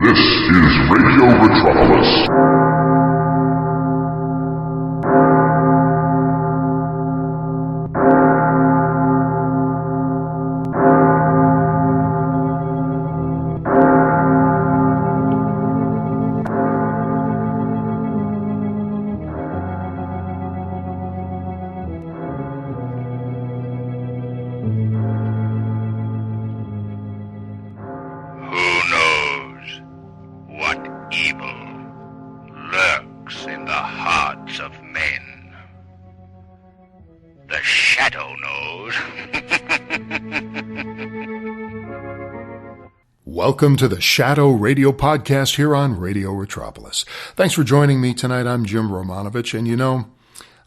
This is Radio Metropolis. Welcome to the Shadow Radio Podcast here on Radio Metropolis. Thanks for joining me tonight. I'm Jim Romanovich, and you know,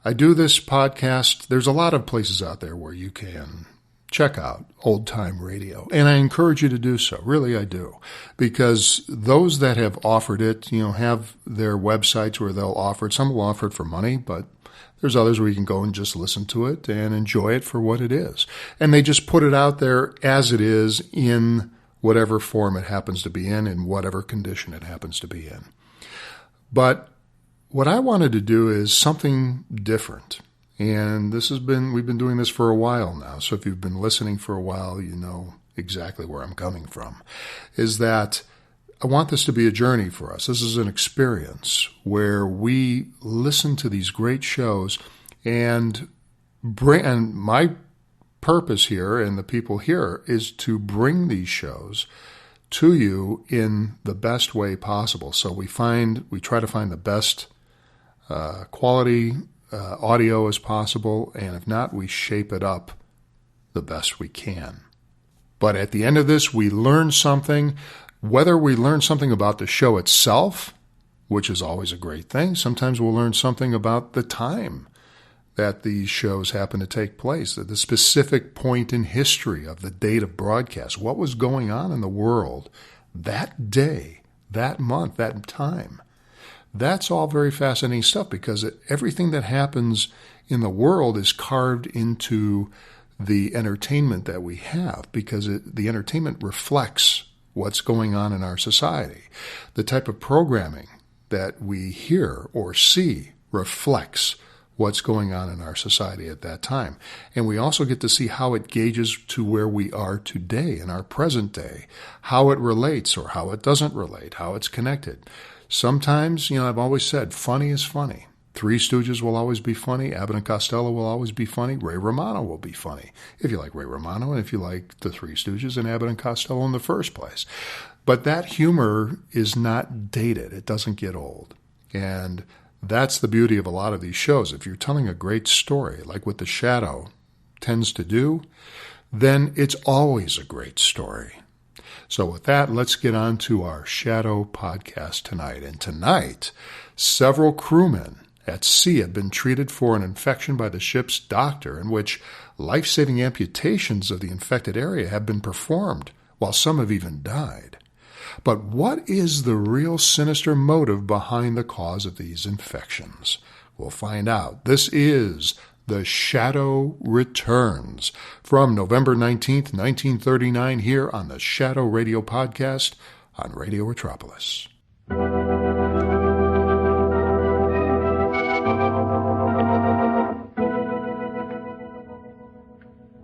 I do this podcast. There's a lot of places out there where you can check out old-time radio, and I encourage you to do so. Really, I do. Because those that have offered it, you know, have their websites where they'll offer it. Some will offer it for money, but there's others where you can go and just listen to it and enjoy it for what it is. And they just put it out there as it is in whatever form it happens to be in whatever condition it happens to be in. But what I wanted to do is something different. And we've been doing this for a while now. So if you've been listening for a while, you know exactly where I'm coming from. Is that I want this to be a journey for us. This is an experience where we listen to these great shows and my purpose here and the people here is to bring these shows to you in the best way possible. So we try to find the best quality audio as possible, and if not, we shape it up the best we can. But at the end of this, we learn something, whether we learn something about the show itself, which is always a great thing. Sometimes we'll learn something about the time that these shows happen to take place, at the specific point in history of the date of broadcast, what was going on in the world that day, that month, that time. That's all very fascinating stuff because everything that happens in the world is carved into the entertainment that we have because the entertainment reflects what's going on in our society. The type of programming that we hear or see reflects what's going on in our society at that time. And we also get to see how it gauges to where we are today in our present day, how it relates or how it doesn't relate, how it's connected. Sometimes, you know, I've always said, funny is funny. Three Stooges will always be funny. Abbott and Costello will always be funny. Ray Romano will be funny. If you like Ray Romano and if you like the Three Stooges and Abbott and Costello in the first place. But that humor is not dated. It doesn't get old. And that's the beauty of a lot of these shows. If you're telling a great story, like what The Shadow tends to do, then it's always a great story. So with that, let's get on to our Shadow podcast tonight. And tonight, several crewmen at sea have been treated for an infection by the ship's doctor in which life-saving amputations of the infected area have been performed, while some have even died. But what is the real sinister motive behind the cause of these infections? We'll find out. This is The Shadow Returns from November 19th, 1939 here on the Shadow Radio Podcast on Radio Metropolis.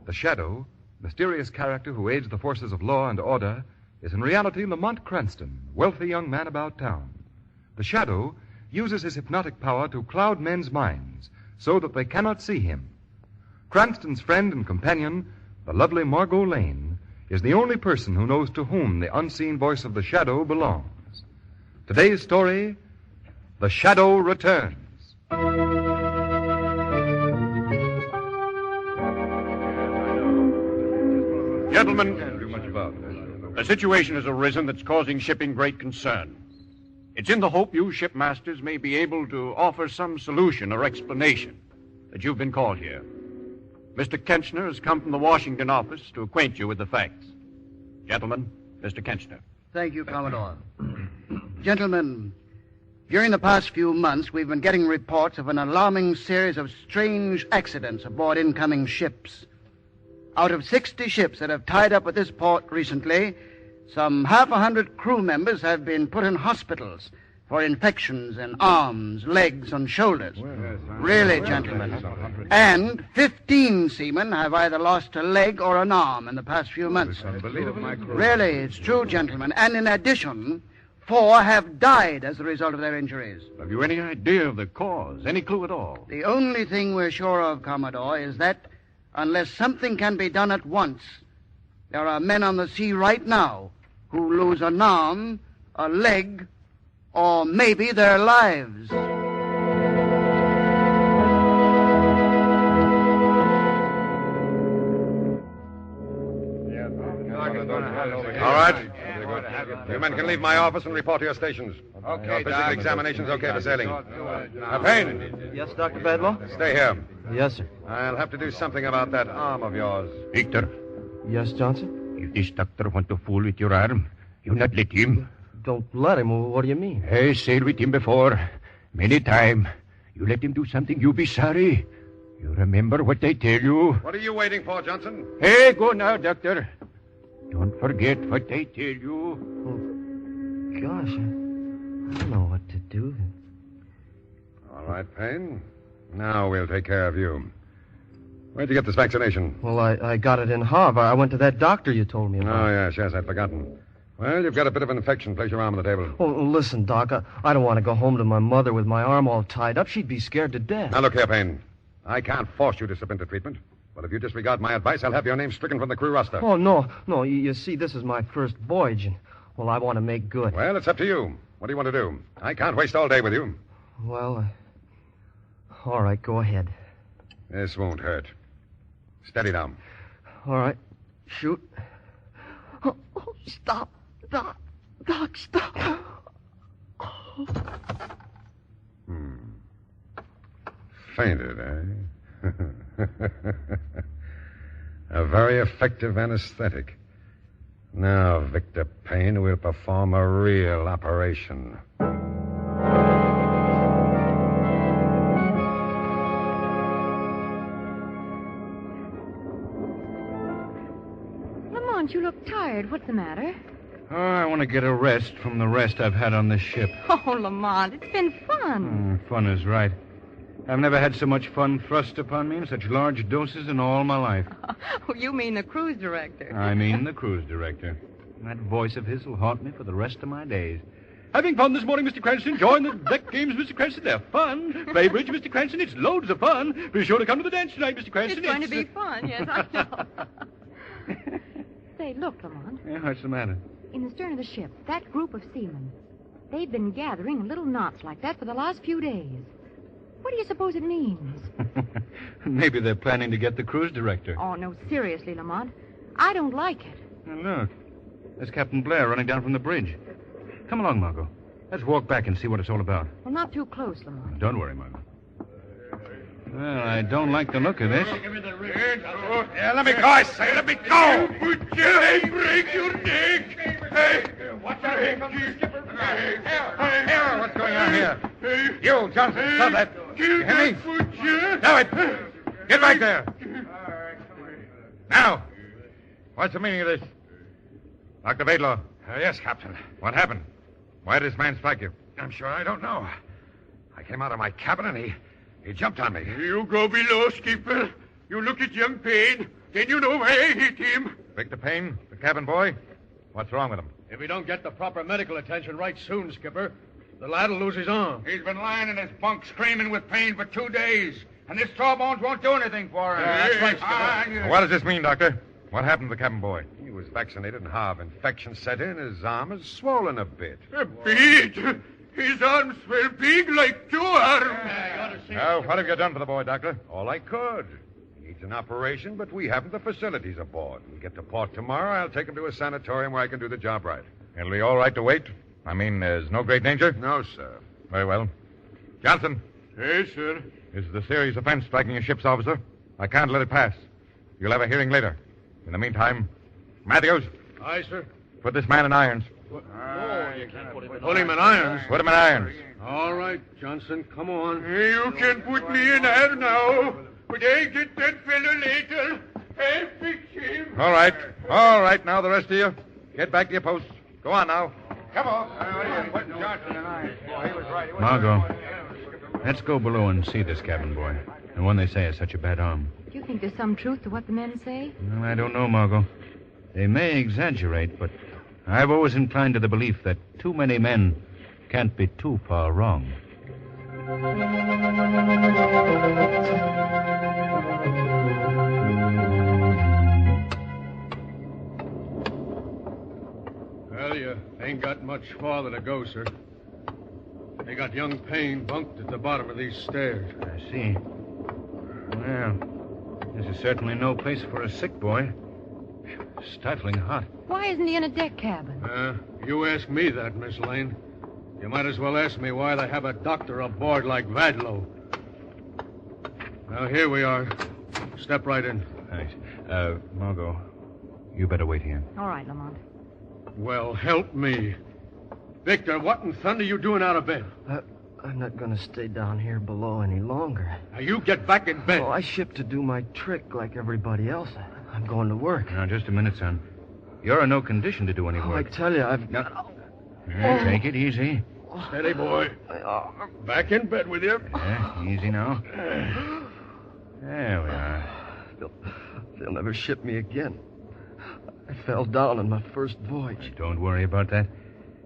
The Shadow, mysterious character who aids the forces of law and order, is in reality Lamont Cranston, wealthy young man about town. The Shadow uses his hypnotic power to cloud men's minds so that they cannot see him. Cranston's friend and companion, the lovely Margot Lane, is the only person who knows to whom the unseen voice of the Shadow belongs. Today's story, The Shadow Returns. Gentlemen, a situation has arisen that's causing shipping great concern. It's in the hope you shipmasters may be able to offer some solution or explanation that you've been called here. Mr. Kenchner has come from the Washington office to acquaint you with the facts. Gentlemen, Mr. Kenchner. Thank you, Commodore. Gentlemen, during the past few months, we've been getting reports of an alarming series of strange accidents aboard incoming ships. Out of 60 ships that have tied up at this port recently, Some 100 crew members have been put in hospitals for infections in arms, legs, and shoulders. Really, gentlemen. And 15 seamen have either lost a leg or an arm in the past few months. Really, it's true, gentlemen. And in addition, 4 have died as a result of their injuries. Have you any idea of the cause? Any clue at all? The only thing we're sure of, Commodore, is that unless something can be done at once, there are men on the sea right now who lose an arm, a leg, or maybe their lives. All right. You men can leave my office and report to your stations. Okay, your physical examination's okay for sailing. Payne. Yes, Dr. Bedlow? Stay here. Yes, sir. I'll have to do something about that arm of yours. Victor, Yes, Johnson? if this doctor want to fool with your arm, you not let him. Don't let him. What do you mean? I sailed with him before. Many time. You let him do something, you be sorry. You remember what they tell you? What are you waiting for, Johnson? Hey, go now, doctor. Don't forget what they tell you. Gosh, I don't know what to do. All right, Payne. Now we'll take care of you. Where'd you get this vaccination? Well, I got it in Harvard. I went to that doctor you told me about. Oh, yes, I'd forgotten. Well, you've got a bit of an infection. Place your arm on the table. Oh, listen, Doc, I don't want to go home to my mother with my arm all tied up. She'd be scared to death. Now, look here, Payne. I can't force you to submit to treatment. But if you disregard my advice, I'll have your name stricken from the crew roster. Oh, no. You see, this is my first voyage, and, well, I want to make good. Well, it's up to you. What do you want to do? I can't waste all day with you. Well, all right, go ahead. This won't hurt. Steady now. All right, shoot. Oh, stop. Doc, stop. Fainted, eh? A very effective anesthetic. Now, Victor Payne will perform a real operation. Lamont, you look tired. What's the matter? Oh, I want to get a rest from the rest I've had on this ship. Oh, Lamont, it's been fun. Fun is right. I've never had so much fun thrust upon me in such large doses in all my life. Oh, you mean the cruise director. I mean the cruise director. That voice of his will haunt me for the rest of my days. Having fun this morning, Mr. Cranston. Join the deck games, Mr. Cranston. They're fun. Play bridge, Mr. Cranston. It's loads of fun. Be sure to come to the dance tonight, Mr. Cranston. It's going to be fun, yes, I know. Say, look, Lamont. Yeah, what's the matter? In the stern of the ship, that group of seamen, they've been gathering in little knots like that for the last few days. What do you suppose it means? Maybe they're planning to get the cruise director. Oh, no, seriously, Lamont. I don't like it. Now, look. There's Captain Blair running down from the bridge. Come along, Margot. Let's walk back and see what it's all about. Well, not too close, Lamont. Don't worry, Margot. Well, I don't like the look of this. Yeah, let me go, I say. Let me go. Hey, break your neck. Hey, what's that? Here, what's going on here? You, Johnson, stop that. You hear me? Stop it. Get back there. Now, what's the meaning of this? Dr. Bedlow. Yes, Captain. What happened? Why did this man strike you? I'm sure I don't know. I came out of my cabin and he jumped on me. You go below, skipper. You look at young Payne. Then you know why I hit him. Victor Payne, the cabin boy? What's wrong with him? If we don't get the proper medical attention right soon, Skipper, the lad'll lose his arm. He's been lying in his bunk screaming with pain for 2 days. And this sawbones won't do anything for him. That's right, Skipper. What does this mean, Doctor? What happened to the cabin boy? He was vaccinated and half infection set in. His arm is swollen a bit. A bit? His arms were big like 2 arms. Well, what have you done for the boy, Doctor? All I could. He needs an operation, but we haven't the facilities aboard. We get to port tomorrow. I'll take him to a sanatorium where I can do the job right. It'll be all right to wait? I mean, there's no great danger? No, sir. Very well. Johnson. Yes, sir. This is a serious offense, striking a ship's officer. I can't let it pass. You'll have a hearing later. In the meantime, Matthews. Aye, sir. Put this man in irons. You can't put him in irons. Put him in irons. All right, Johnson, come on. You can put me in air now. But I get that fellow later. I'll fix him. All right. All right, now the rest of you. Get back to your posts. Go on now. Come on. Johnson and I. Boy, he was right. Margot, let's go below and see this cabin boy. The one they say has such a bad arm. Do you think there's some truth to what the men say? Well, I don't know, Margot. They may exaggerate, but I've always inclined to the belief that too many men can't be too far wrong. Well, you ain't got much farther to go, sir. They got young Payne bunked at the bottom of these stairs. I see. Well, this is certainly no place for a sick boy. Stifling hot. Why isn't he in a deck cabin? You ask me that, Miss Lane. You might as well ask me why they have a doctor aboard like Vadlow. Now, here we are. Step right in. Thanks. Margot, you better wait here. All right, Lamont. Well, help me. Victor, what in thunder are you doing out of bed? I'm not going to stay down here below any longer. Now, you get back in bed. Oh, I shipped to do my trick like everybody else. I'm going to work. Now, just a minute, son. You're in no condition to do any work. I tell you, I've got... Take it easy. Steady, boy. Back in bed with you. Easy now. There we are. They'll never ship me again. I fell down on my first voyage. Don't worry about that.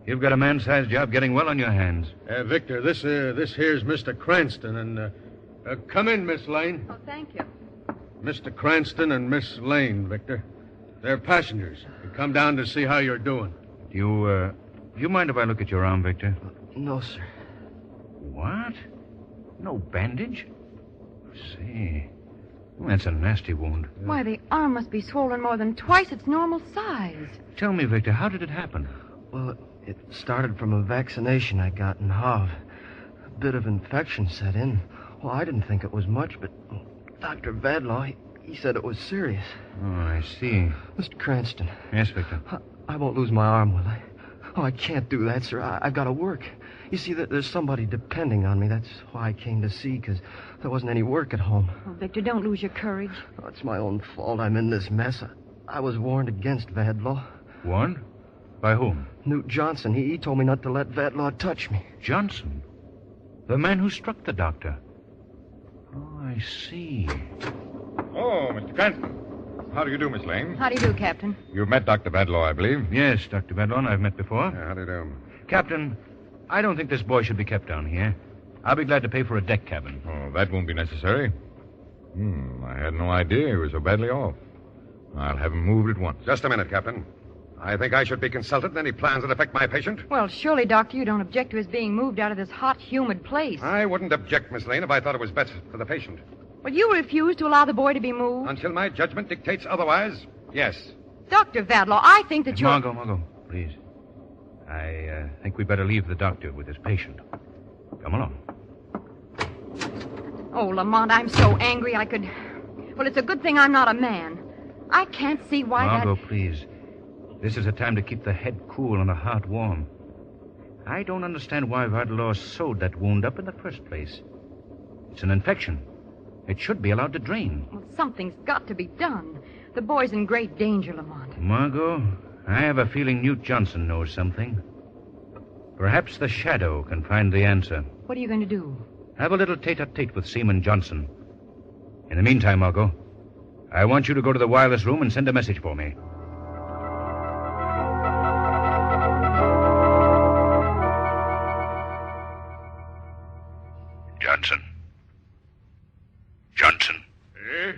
You've got a man-sized job getting well on your hands. Victor, this here's Mr. Cranston, and come in, Miss Lane. Oh, thank you. Mr. Cranston and Miss Lane, Victor. They're passengers. They come down to see how you're doing. Do you mind if I look at your arm, Victor? No, sir. What? No bandage? Say, that's a nasty wound. Why, the arm must be swollen more than twice its normal size. Tell me, Victor, how did it happen? Well, it started from a vaccination I got in Hav. A bit of infection set in. Well, I didn't think it was much, but Dr. Vadlaw, he said it was serious. Oh, I see. Mr. Cranston. Yes, Victor. I won't lose my arm, will I? Oh, I can't do that, sir. I've got to work. You see, there's somebody depending on me. That's why I came to see, because there wasn't any work at home. Oh, Victor, don't lose your courage. Oh, it's my own fault I'm in this mess. I was warned against Vadlaw. Warned? By whom? Newt Johnson. He told me not to let Vadlaw touch me. Johnson? The man who struck the doctor? Oh, I see. Oh, Mr. Cranston. How do you do, Miss Lane? How do you do, Captain? You've met Dr. Vadlaw, I believe. Yes, Dr. Vadlaw, I've met before. How do you do? Captain, I don't think this boy should be kept down here. I'll be glad to pay for a deck cabin. Oh, that won't be necessary. I had no idea he was so badly off. I'll have him moved at once. Just a minute, Captain. I think I should be consulted in any plans that affect my patient. Well, surely, Doctor, you don't object to his being moved out of this hot, humid place. I wouldn't object, Miss Lane, if I thought it was best for the patient. Well, you refuse to allow the boy to be moved? Until my judgment dictates otherwise, yes. Dr. Vadlaw, I think that you're... Margot, please. I think we better leave the doctor with his patient. Come along. Oh, Lamont, I'm so angry I could... Well, it's a good thing I'm not a man. I can't see why Margot, please. This is a time to keep the head cool and the heart warm. I don't understand why Vadlaw sewed that wound up in the first place. It's an infection. It should be allowed to drain. Well, something's got to be done. The boy's in great danger, Lamont. Margot, I have a feeling Newt Johnson knows something. Perhaps the Shadow can find the answer. What are you going to do? Have a little tete-a-tete with Seaman Johnson. In the meantime, Margot, I want you to go to the wireless room and send a message for me. Johnson. Eh?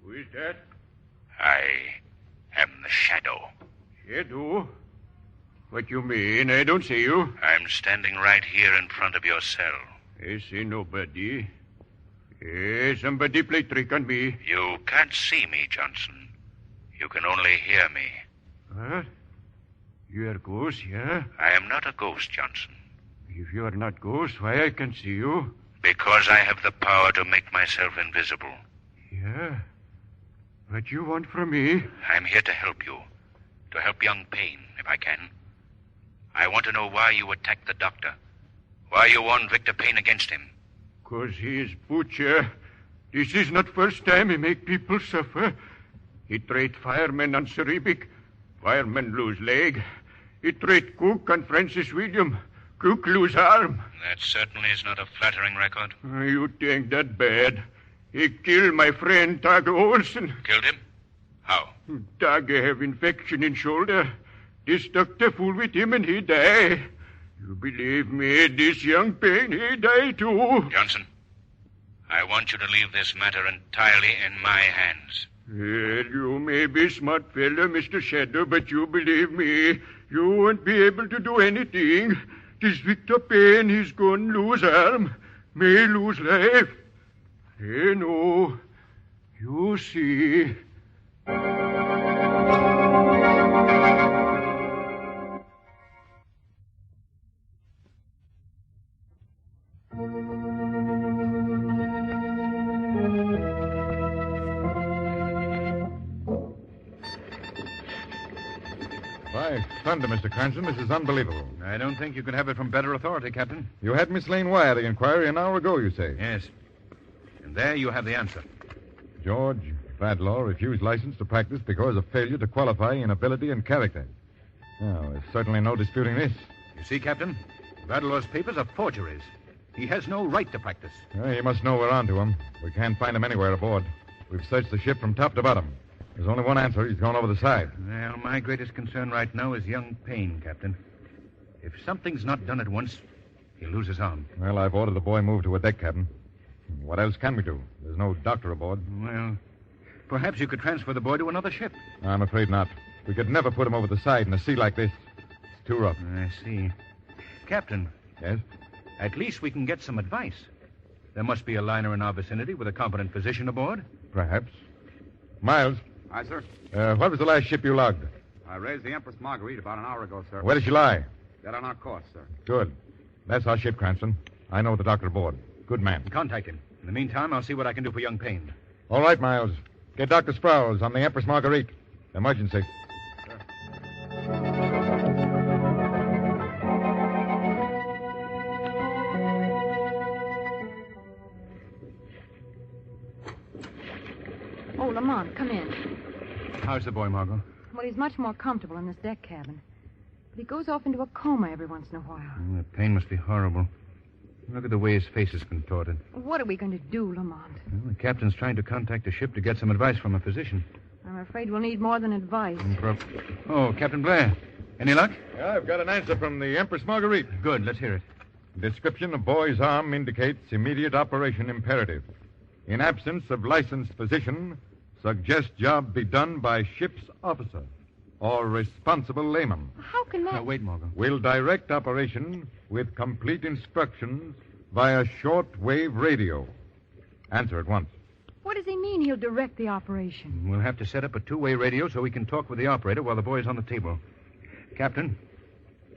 Who is that? I am the Shadow. Shadow? What you mean? I don't see you. I'm standing right here in front of your cell. I see nobody. Somebody play trick on me. You can't see me, Johnson. You can only hear me. What? You're a ghost, yeah? I am not a ghost, Johnson. If you're not ghost, why I can see you? Because I have the power to make myself invisible. Yeah? What you want from me? I'm here to help you. To help young Payne, if I can. I want to know why you attacked the doctor. Why you warned Victor Payne against him. 'Cause he is butcher. This is not first time he make people suffer. He trade firemen on Cerebic. Fireman lose leg. It treat Cook and Francis William. Cook lose arm. That certainly is not a flattering record. You think that bad? He killed my friend Tage Olsen. Killed him? How? Tage have infection in shoulder. This doctor fool with him and he die. You believe me, this young Payne, he die too. Johnson, I want you to leave this matter entirely in my hands. Well, you may be smart fella, Mr. Shadow, but you believe me, you won't be able to do anything. This Victor Payne, he's going to lose arm, may lose life. Hey, no, you see. By thunder, Mr. Cranston, this is unbelievable. I don't think you could have it from better authority, Captain. You had Miss Lane wire the inquiry an hour ago, you say? Yes. And there you have the answer. George Vadlaw refused license to practice because of failure to qualify in ability and character. Now, there's certainly no disputing this. You see, Captain, Vadlaw's papers are forgeries. He has no right to practice. He must know we're onto him. We can't find him anywhere aboard. We've searched the ship from top to bottom. There's only one answer. He's gone over the side. Well, my greatest concern right now is young Payne, Captain. If something's not done at once, he'll lose his arm. Well, I've ordered the boy moved to a deck cabin. What else can we do? There's no doctor aboard. Well, perhaps you could transfer the boy to another ship. I'm afraid not. We could never put him over the side in a sea like this. It's too rough. I see. Captain. Yes? At least we can get some advice. There must be a liner in our vicinity with a competent physician aboard. Perhaps. Miles. Aye, sir. What was the last ship you logged? I raised the Empress Marguerite about an hour ago, sir. Where does she lie? Dead on our course, sir. Good. That's our ship, Cranston. I know the doctor aboard. Good man. Contact him. In the meantime, I'll see what I can do for young Payne. All right, Miles. Get Dr. Sprouse on the Empress Marguerite. Emergency. Oh, Lamont, come in. How's the boy, Margot? Well, he's much more comfortable in this deck cabin. But he goes off into a coma every once in a while. The pain must be horrible. Look at the way his face is contorted. What are we going to do, Lamont? Well, the captain's trying to contact the ship to get some advice from a physician. I'm afraid we'll need more than advice. Oh, Captain Blair. Any luck? Yeah, I've got an answer from the Empress Marguerite. Good. Let's hear it. Description of boy's arm indicates immediate operation imperative. In absence of licensed physician, suggest job be done by ship's officer or responsible layman. How can that... wait, Morgan. Will direct operation with complete instructions via short-wave radio. Answer at once. What does he mean he'll direct the operation? We'll have to set up a two-way radio so we can talk with the operator while the boy's on the table. Captain,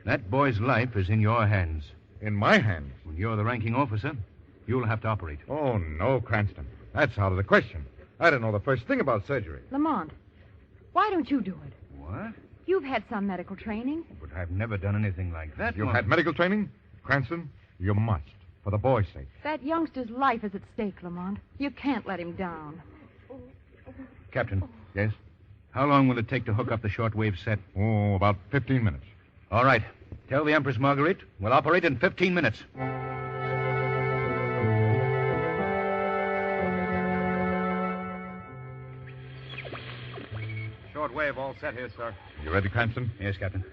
that boy's life is in your hands. In my hands? When you're the ranking officer, you'll have to operate. Oh, no, Cranston. That's out of the question. I don't know the first thing about surgery. Lamont, why don't you do it? What? You've had some medical training. But I've never done anything like that. You've had medical training? Cranston, you must, for the boy's sake. That youngster's life is at stake, Lamont. You can't let him down. Captain. Yes? How long will it take to hook up the shortwave set? Oh, about 15 minutes. All right. Tell the Empress Marguerite we'll operate in 15 minutes. Shortwave all set here, sir. You ready, Cranston? Yes, Captain.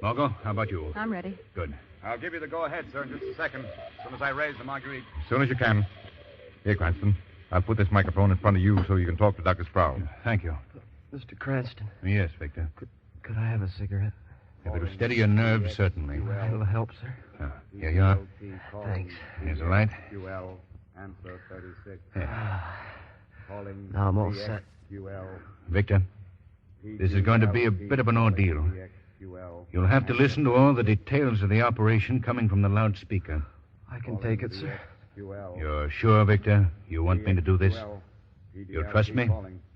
Margot, how about you? I'm ready. Good. I'll give you the go-ahead, sir, in just a second. As soon as I raise the Marguerite. As soon as you can. Here, Cranston. I'll put this microphone in front of you so you can talk to Dr. Sprouse. Thank you. Mr. Cranston. Yes, Victor. Could I have a cigarette? If it'll steady your nerves, certainly. It'll help, sir. Here you are. Thanks. Here's the light. QL, answer 36. Calling Now I'm all set. Victor, this is going to be a bit of an ordeal. You'll have to listen to all the details of the operation coming from the loudspeaker. I can take it, sir. You're sure, Victor? You want me to do this? You trust me?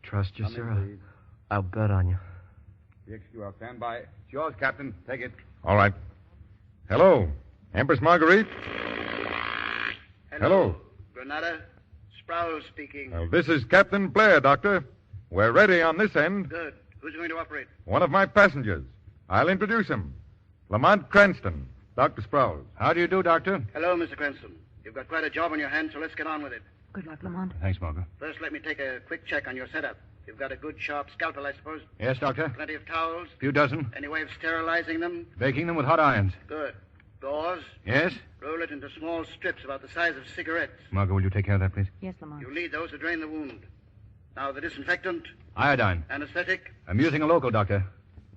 Trust you, sir. I'll bet on you. DXQL, stand by. It's yours, Captain. Take it. All right. Hello, Empress Marguerite? Hello. Granada, Sprouse speaking. Well, this is Captain Blair, Doctor. We're ready on this end. Good. Who's going to operate? One of my passengers. I'll introduce him. Lamont Cranston, Dr. Sprouse. How do you do, Doctor? Hello, Mr. Cranston. You've got quite a job on your hands, so let's get on with it. Good luck, Lamont. Thanks, Margot. First, let me take a quick check on your setup. You've got a good, sharp scalpel, I suppose. Yes, Doctor. Plenty of towels. Few dozen. Any way of sterilizing them? Baking them with hot irons. Good. Gauze. Yes? Roll it into small strips about the size of cigarettes. Margot, will you take care of that, please? Yes, Lamont. You'll need those to drain the wound. Now, the disinfectant. Iodine. Anesthetic. I'm using a local, Doctor.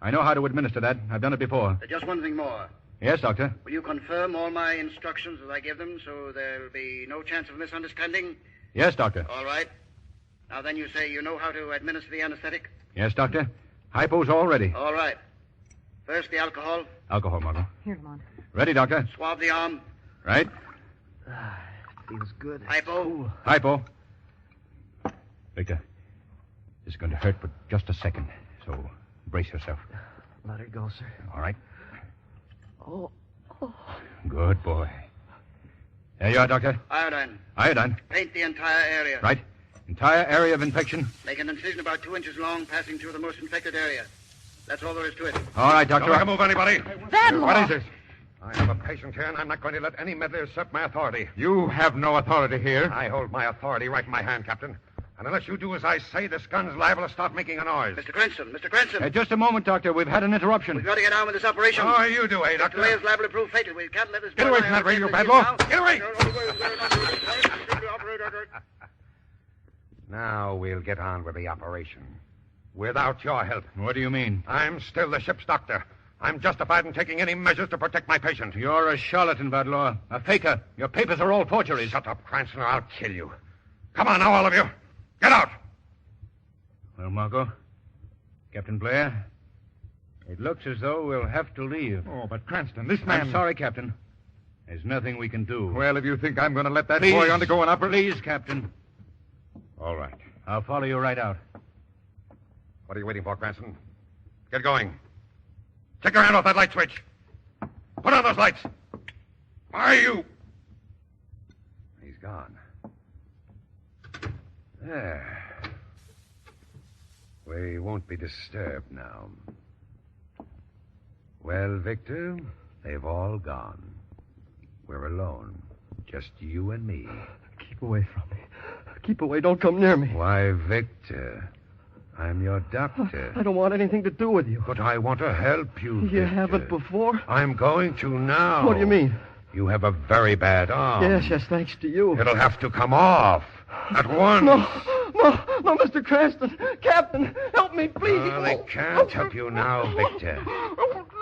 I know how to administer that. I've done it before. Just one thing more. Yes, Doctor. Will you confirm all my instructions as I give them so there'll be no chance of misunderstanding? Yes, Doctor. All right. Now, then you say you know how to administer the anesthetic? Yes, Doctor. Hypo's all ready. All right. First, the alcohol. Alcohol, Margot. Here, Lamont. Ready, Doctor. Swab the arm. Right. Feels good. Hypo. Hypo. Victor, this is going to hurt for just a second, so brace yourself. Let it go, sir. All right. Oh. Good boy. There you are, Doctor. Iodine. Iodine. Paint the entire area. Right. Entire area of infection. Make an incision about 2 inches long, passing through the most infected area. That's all there is to it. All right, Doctor. Don't make a move, anybody. Vedlaw! What is this? I have a patient here, and I'm not going to let any meddler usurp my authority. You have no authority here. I hold my authority right in my hand, Captain. And unless you do as I say, this gun's liable to start making a noise. Mr. Cranston, Mr. Cranston. Just a moment, Doctor. We've had an interruption. We've got to get on with this operation. Oh, you do, This Doctor? delay is liable to prove fatal. We can't let this... Get away from that radio, Badlaw. Get away! Now we'll get on with the operation. Without your help. What do you mean? I'm still the ship's doctor. I'm justified in taking any measures to protect my patient. You're a charlatan, Badlaw. A faker. Your papers are all forgeries. Shut up, Cranston, or I'll kill you. Come on now, all of you. Get out! Well, Margot, Captain Blair, it looks as though we'll have to leave. Oh, but Cranston, this man... I'm sorry, Captain. There's nothing we can do. Well, if you think I'm going to let that Please. boy undergo an operation... Please, Captain. All right. I'll follow you right out. What are you waiting for, Cranston? Get going. Take your hand off that light switch. Put on those lights. Why you? He's gone. There. We won't be disturbed now. Well, Victor, they've all gone. We're alone. Just you and me. Keep away from me. Keep away. Don't come near me. Why, Victor, I'm your doctor. I don't want anything to do with you. But I want to help you, You Victor. haven't before? I'm going to now. What do you mean? You have a very bad arm. Yes, thanks to you. It'll have to come off. At once. No, Mr. Cranston. Captain, help me, please. Oh, they can't help you now, Victor.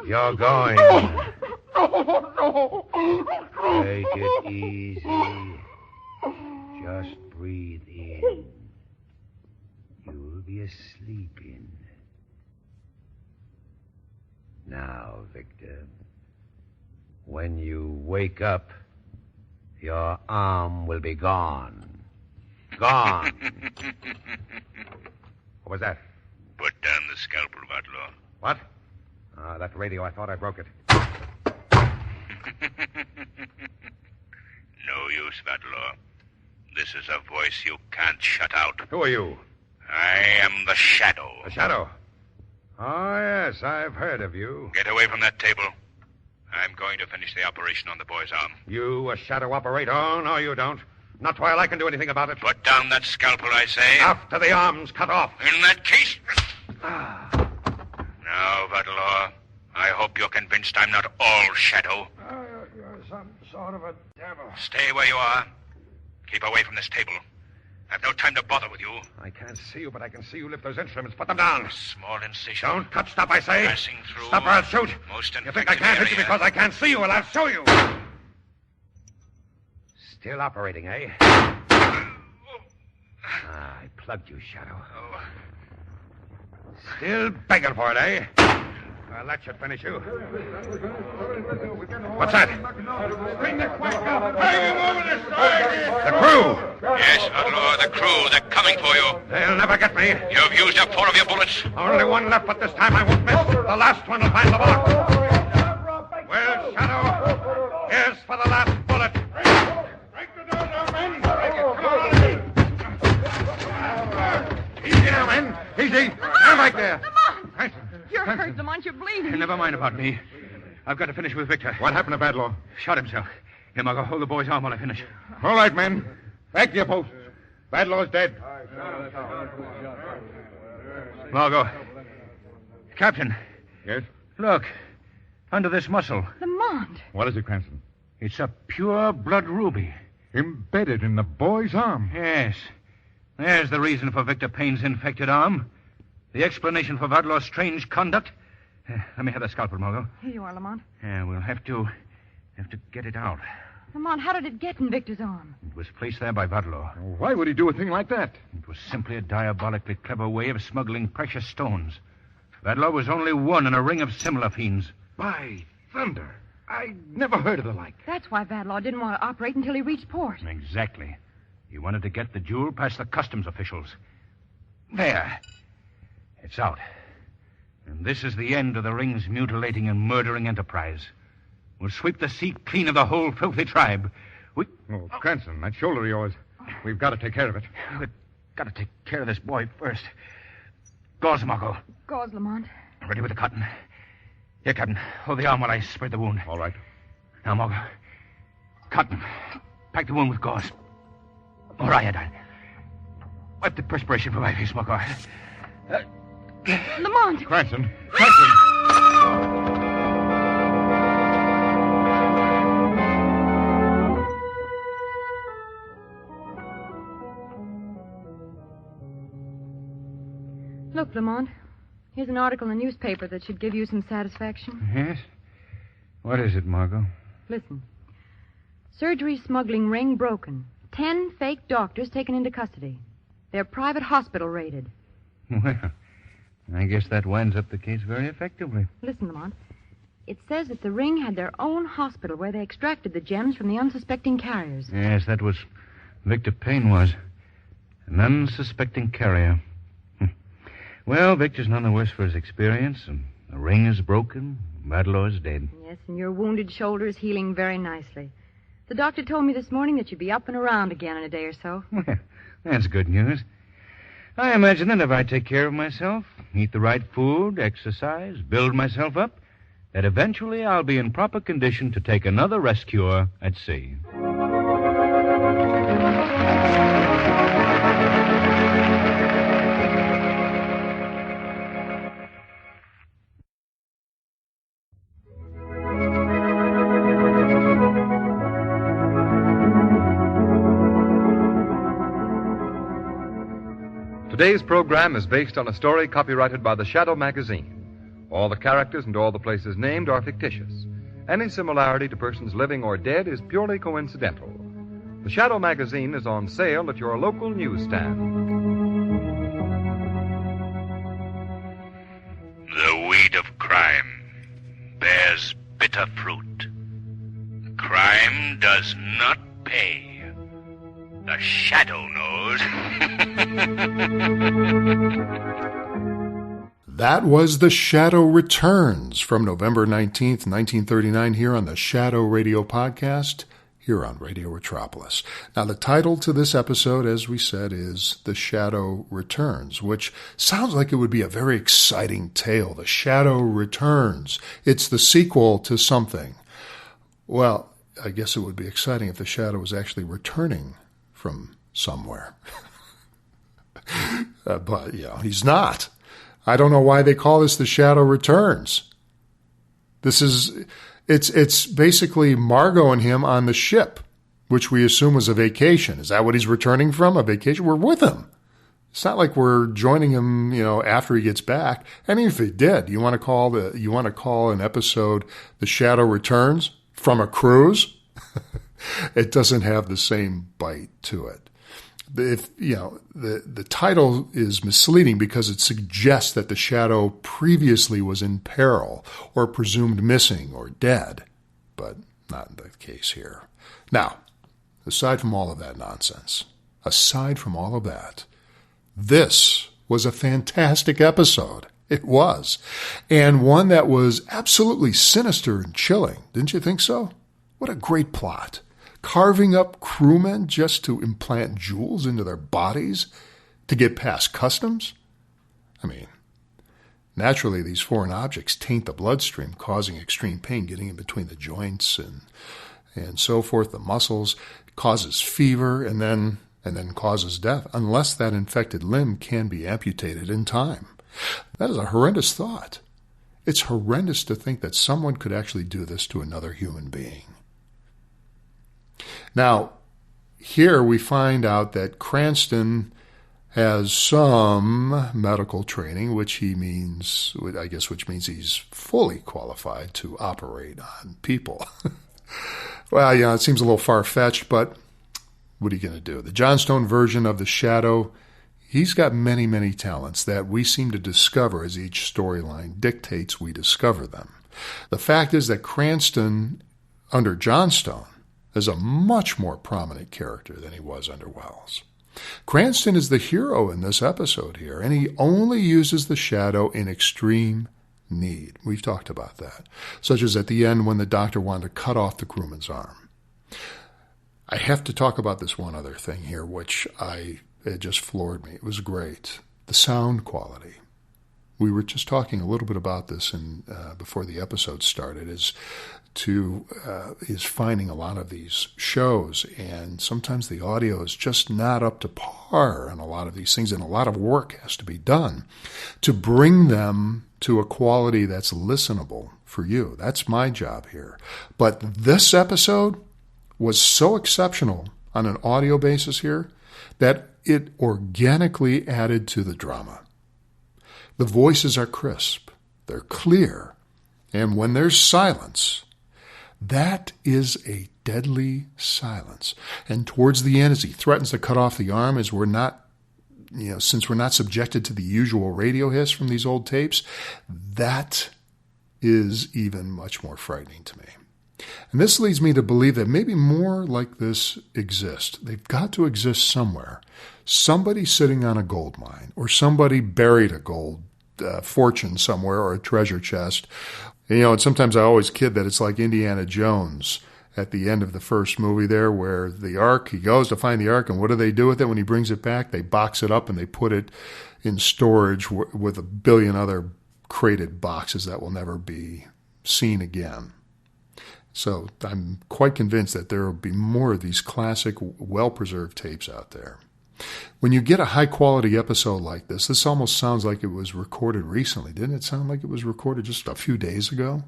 You're going. No. Take it easy. Just breathe in. You'll be asleep in. Now, Victor, when you wake up, your arm will be gone. Gone. What was that? Put down the scalpel, Badlaw. What? That radio, I thought I broke it. No use, Badlaw. This is a voice you can't shut out. Who are you? I am the Shadow. The Shadow? Oh, yes, I've heard of you. Get away from that table. I'm going to finish the operation on the boy's arm. You, a shadow operator? Oh, no, you don't. Not while I can do anything about it. Put down that scalpel, I say. After the arm's cut off. In that case... Now, Badlaw, I hope you're convinced I'm not all Shadow. You're some sort of a devil. Stay where you are. Keep away from this table. I've no time to bother with you. I can't see you, but I can see you lift those instruments. Put them down. Small incision. Don't touch. Stop, I say. Passing through. Stop or I'll shoot. Most You think I can't hit you because I can't see you? Well, I'll show you. Still operating, eh? I plugged you, Shadow. Oh. Still begging for it, eh? Well, that should finish you. What's that? The crew! Yes, Badlaw, the crew. They're coming for you. They'll never get me. You've used up 4 of your bullets. Only one left, but this time I won't miss. The last one will find the bullet. Well, Shadow, here's for the last bullet. Break the door down, men. Easy now, men. Easy. Stand right there. hurt, Lamont. You're bleeding. Never mind about me. I've got to finish with Victor. What happened to Badlaw? Shot himself. Here, Margot, hold the boy's arm while I finish. All right, men. Back to your posts. Badlaw's dead. Margot. Captain. Yes? Look. Under this muscle. Lamont. What is it, Cranston? It's a pure blood ruby. Embedded in the boy's arm. Yes. There's the reason for Victor Payne's infected arm. The explanation for Vadlaw's strange conduct. Let me have the scalpel, Margot. Here you are, Lamont. Yeah, we'll have to get it out. Lamont, how did it get in Victor's arm? It was placed there by Vadlaw. Why would he do a thing like that? It was simply a diabolically clever way of smuggling precious stones. Vadlaw was only one in a ring of similar fiends. By thunder. I never heard of the like. That's why Vadlaw didn't want to operate until he reached port. Exactly. He wanted to get the jewel past the customs officials. There. It's out. And this is the end of the ring's mutilating and murdering enterprise. We'll sweep the sea clean of the whole filthy tribe. Oh, Cranston, that shoulder of yours. We've got to take care of it. We've got to take care of this boy first. Gauze, Margot. Gauze, Lamont. Ready with the cotton. Here, Captain. Hold the arm while I spread the wound. All right. Now, Margot. Cotton. Pack the wound with gauze. Or iodine. Wipe the perspiration from my face, Margot. Lamont! Cranston! Look, Lamont. Here's an article in the newspaper that should give you some satisfaction. Yes? What is it, Margot? Listen. Surgery smuggling ring broken. 10 fake doctors taken into custody. Their private hospital raided. Well, I guess that winds up the case very effectively. Listen, Lamont. It says that the ring had their own hospital where they extracted the gems from the unsuspecting carriers. Yes, that was Victor Payne was. An unsuspecting carrier. Well, Victor's none the worse for his experience, and the ring is broken. Vadlaw is dead. Yes, and your wounded shoulder is healing very nicely. The doctor told me this morning that you'd be up and around again in a day or so. Well, that's good news. I imagine that if I take care of myself, eat the right food, exercise, build myself up, that eventually I'll be in proper condition to take another rest cure at sea. Today's program is based on a story copyrighted by the Shadow magazine. All the characters and all the places named are fictitious. Any similarity to persons living or dead is purely coincidental. The Shadow magazine is on sale at your local newsstand. The weed of crime bears bitter fruit. Crime does not pay. The Shadow knows. That was The Shadow Returns from November 19th, 1939, here on the Shadow Radio Podcast, here on Radio Retropolis. Now, the title to this episode, as we said, is The Shadow Returns, which sounds like it would be a very exciting tale. The Shadow Returns. It's the sequel to something. Well, I guess it would be exciting if the Shadow was actually returning from somewhere. But, he's not. I don't know why they call this The Shadow Returns. It's basically Margot and him on the ship, which we assume was a vacation. Is that what he's returning from? A vacation? We're with him. It's not like we're joining him, after he gets back. And if he did, you want to call an episode The Shadow Returns from a cruise? It doesn't have the same bite to it. The title is misleading because it suggests that the Shadow previously was in peril or presumed missing or dead, but not the case here. Now, aside from all of that nonsense, this was a fantastic episode. It was. And one that was absolutely sinister and chilling. Didn't you think so? What a great plot. Carving up crewmen just to implant jewels into their bodies to get past customs? I mean, Naturally, these foreign objects taint the bloodstream, causing extreme pain, getting in between the joints and so forth, the muscles, causes fever, and then causes death, unless that infected limb can be amputated in time. That is a horrendous thought. It's horrendous to think that someone could actually do this to another human being. Now, here we find out that Cranston has some medical training, which means he's fully qualified to operate on people. Well, it seems a little far-fetched, but what are you going to do? The Johnstone version of the Shadow, he's got many, many talents that we seem to discover as each storyline dictates we discover them. The fact is that Cranston, under Johnstone, is a much more prominent character than he was under Wells. Cranston is the hero in this episode here, and he only uses the Shadow in extreme need. We've talked about that, such as at the end when the doctor wanted to cut off the crewman's arm. I have to talk about this one other thing here, which it just floored me. It was great. The sound quality. We were just talking a little bit about this before the episode started, is finding a lot of these shows, and sometimes the audio is just not up to par on a lot of these things, and a lot of work has to be done to bring them to a quality that's listenable for you. That's my job here. But this episode was so exceptional on an audio basis here that it organically added to the drama. The voices are crisp, they're clear, and when there's silence, that is a deadly silence. And towards the end, as he threatens to cut off the arm, as since we're not subjected to the usual radio hiss from these old tapes, that is even much more frightening to me. And this leads me to believe that maybe more like this exist. They've got to exist somewhere. Somebody sitting on a gold mine, or somebody buried a gold fortune somewhere, or a treasure chest. And sometimes I always kid that it's like Indiana Jones at the end of the first movie there, where the Ark, he goes to find the Ark, and what do they do with it when he brings it back? They box it up and they put it in storage with a billion other crated boxes that will never be seen again. So I'm quite convinced that there will be more of these classic, well-preserved tapes out there. When you get a high-quality episode like this almost sounds like it was recorded recently. Didn't it sound like it was recorded just a few days ago?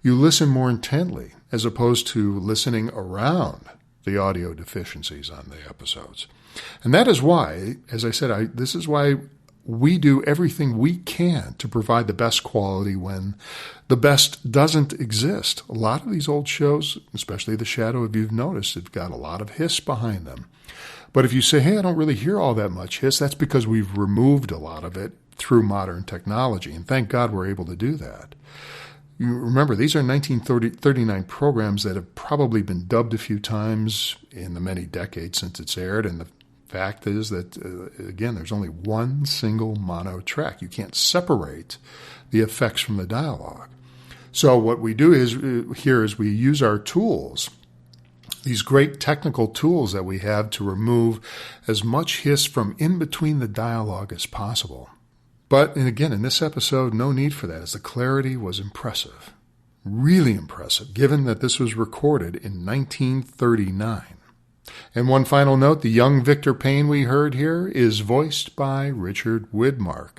You listen more intently, as opposed to listening around the audio deficiencies on the episodes. And that is why, as I said, this is why we do everything we can to provide the best quality when the best doesn't exist. A lot of these old shows, especially The Shadow, if you've noticed, have got a lot of hiss behind them. But if you say, hey, I don't really hear all that much hiss, that's because we've removed a lot of it through modern technology. And thank God we're able to do that. You remember, these are 1939 programs that have probably been dubbed a few times in the many decades since it's aired. And the fact is that, again, there's only one single mono track. You can't separate the effects from the dialogue. So what we do is we use our tools, these great technical tools that we have, to remove as much hiss from in between the dialogue as possible. But, and again, in this episode, no need for that, as the clarity was impressive. Really impressive, given that this was recorded in 1939. And one final note, the young Victor Payne we heard here is voiced by Richard Widmark.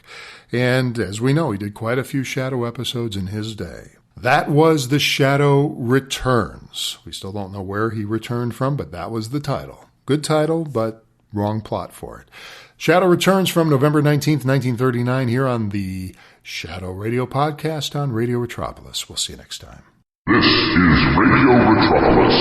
And as we know, he did quite a few Shadow episodes in his day. That was The Shadow Returns. We still don't know where he returned from, but that was the title. Good title, but wrong plot for it. Shadow returns from November 19th, 1939, here on the Shadow Radio Podcast on Radio Retropolis. We'll see you next time. This is Radio Retropolis.